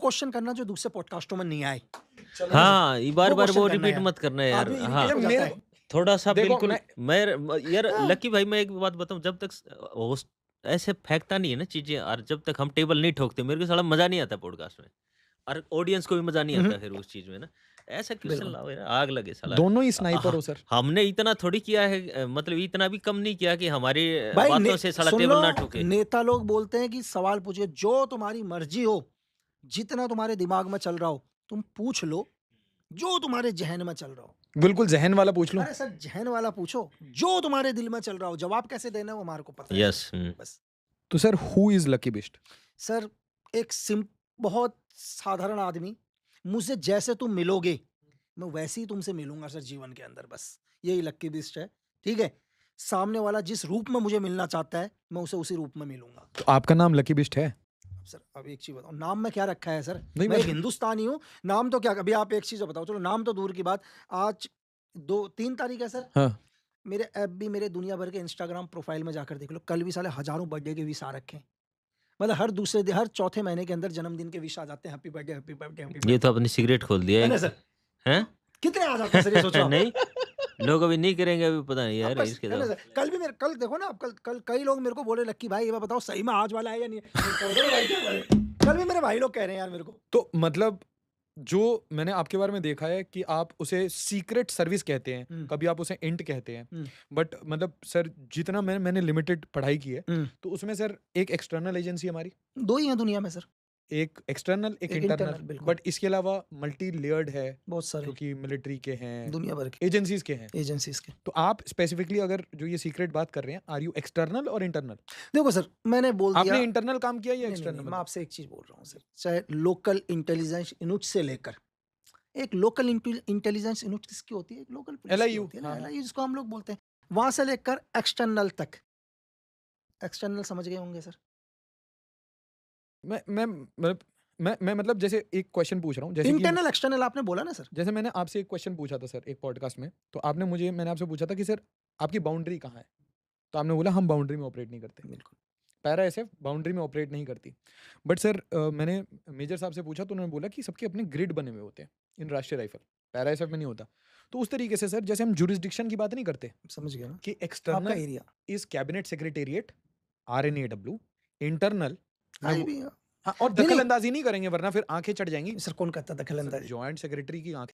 Question करना जो दूसरे पॉडकास्टों में नहीं आए। हाँ, ये वो बार-बार क्वेश्चन वो करना रिपीट यार। मत करना यार। अभी हाँ, इरिटेट हो जाता है। थोड़ा-सा देखो बिल्कुल यार हाँ। लकी भाई, मैं एक बात बताऊँ, जब तक होस्ट ऐसे फेंकता नहीं है ना चीज़ें, और जब तक हम टेबल नहीं ठोकते, मेरे को साला मज़ा नहीं आता पॉडकास्ट में, और ऑडियंस को भी मज़ा नहीं आता फिर उस चीज़ में ना। ऐसा क्वेश्चन बिल्कुल। लाओ यार, आग लगे साला। दोनों ही स्नाइपर हो सर। हमने इतना थोड़ी किया है, मतलब इतना भी कम नहीं किया कि हमारी भाई बातों से साला सुन टेबल लो, ना ठोके। नेता लोग बोलते हैं कि सवाल पूछिए जो तुम्हारी मर्जी हो, जितना तुम्हारे दिमाग में चल रहा हो तुम पूछ लो, जो तुम्हारे जहन में चल रहा हो। बिल्कुल जहन वाला पूछ लूं। अरे सर जहन वाला पूछो, जो तुम्हारे दिल में चल रहा हो, जवाब कैसे देना है वो हमारे को पता है। यस। बस तो sir who is lucky beast? Sir एक बहुत साधारण आदमी, मुझसे जैसे तुम मिलोगे मैं वैसे ही तुमसे मिलूंगा सर जीवन के अंदर। बस यही लक्की बिस्ट है, ठीक है। सामने वाला जिस रूप में मुझे मिलना चाहता है मैं उसे उसी रूप में मिलूंगा। तो आपका नाम लकी बिस्ट है? अब सर अब एक चीज बताओ, नाम में क्या रखा है सर? नहीं, मैं एक मतलब- हिंदुस्तानी हूँ, नाम तो क्या, अभी आप एक चीज बताओ, चलो नाम तो दूर की बात, आज 3 तारीख है सर। हाँ। मेरे ऐप भी, मेरे दुनिया भर के इंस्टाग्राम प्रोफाइल में जाकर देख लो, कल भी साले हजारों बर्थडे के विश आ रखे हैं। मतलब हर चौथे महीने के अंदर जन्मदिन के विश आ जाते हैं, happy birthday happy birthday happy ये तो अपनी सिगरेट खोल दिया है है ना सर? हैं? कितने आ जाते हैं सर ये सोचो आप। नहीं, लोग अभी नहीं करेंगे, अभी पता नहीं यार बस, इसके है ना तो। सर? कल देखो ना आप, कल कई लोग मेरे को बोले लक्की भाई ये बात बताओ सही में आज वाला है या नहीं है? कल भी मेरे भाई लोग कह रहे हैं यार मेरे को। तो मतलब जो मैंने आपके बारे में देखा है कि आप उसे सीक्रेट सर्विस कहते हैं, कभी आप उसे इंट कहते हैं, बट मतलब सर जितना मैंने लिमिटेड पढ़ाई की है तो उसमें सर एक एक्सटर्नल एजेंसी हमारी, 2 ही हैं दुनिया में सर, एक एक्सटर्नल एक एक इंटरनल, internal, बिल्कुल। बट इसके अलावा मल्टी लेयर्ड है, बहुत सारे क्योंकि मिलिट्री के हैं, दुनिया भर के एजेंसीज के हैं। एजेंसीज के। तो आप स्पेसिफिकली अगर जो ये सीक्रेट बात कर रहे हैं, आर यू एक्सटर्नल और इंटरनल? देखो सर मैंने बोल दिया, आपने इंटरनल काम किया या नहीं, एक्सटर्नल? मैं आपसे एक चीज बोल रहा हूँ सर, चाहे लोकल इंटेलिजेंस यूनिट से लेकर, एक लोकल इंटेलिजेंस यूनिट किसकी होती है? एक लोकल पुलिस की LIU, होती है ना, हाँ, हाँ। LIU जिसको हम लोग बोलते हैं, वहां से लेकर एक्सटर्नल तक। एक्सटर्नल समझ गए होंगे सर? मैं मतलब जैसे एक क्वेश्चन पूछ रहा हूँ, जैसे कि इंटरनल एक्सटर्नल आपने बोला ना सर। जैसे मैंने आपसे एक क्वेश्चन पूछा था सर एक पॉडकास्ट में, तो मैंने आपसे पूछा था कि सर आपकी बाउंड्री कहाँ है? तो आपने बोला हम बाउंड्री में ऑपरेट नहीं करते। बिल्कुल। पैरा एसएफ बाउंड्री में ऑपरेट नहीं करती। बट सर मैंने मेजर साहब से पूछा तो उन्होंने बोला कि सबके अपने ग्रिड बने हुए होते हैं इन राष्ट्रीय राइफल, पैरा एसएफ में नहीं होता। तो उस तरीके से सर जैसे हम जुरिस्डिक्शन की बात नहीं करते समझ गया ना, कि आपका external area is cabinet secretariat, RNAW, internal I भी। हाँ, और नहीं, दखल अंदाजी नहीं करेंगे वरना फिर आंखें चढ़ जाएंगी सर कौन कहता दखल अंदाजी? जॉइंट सेक्रेटरी की आंखें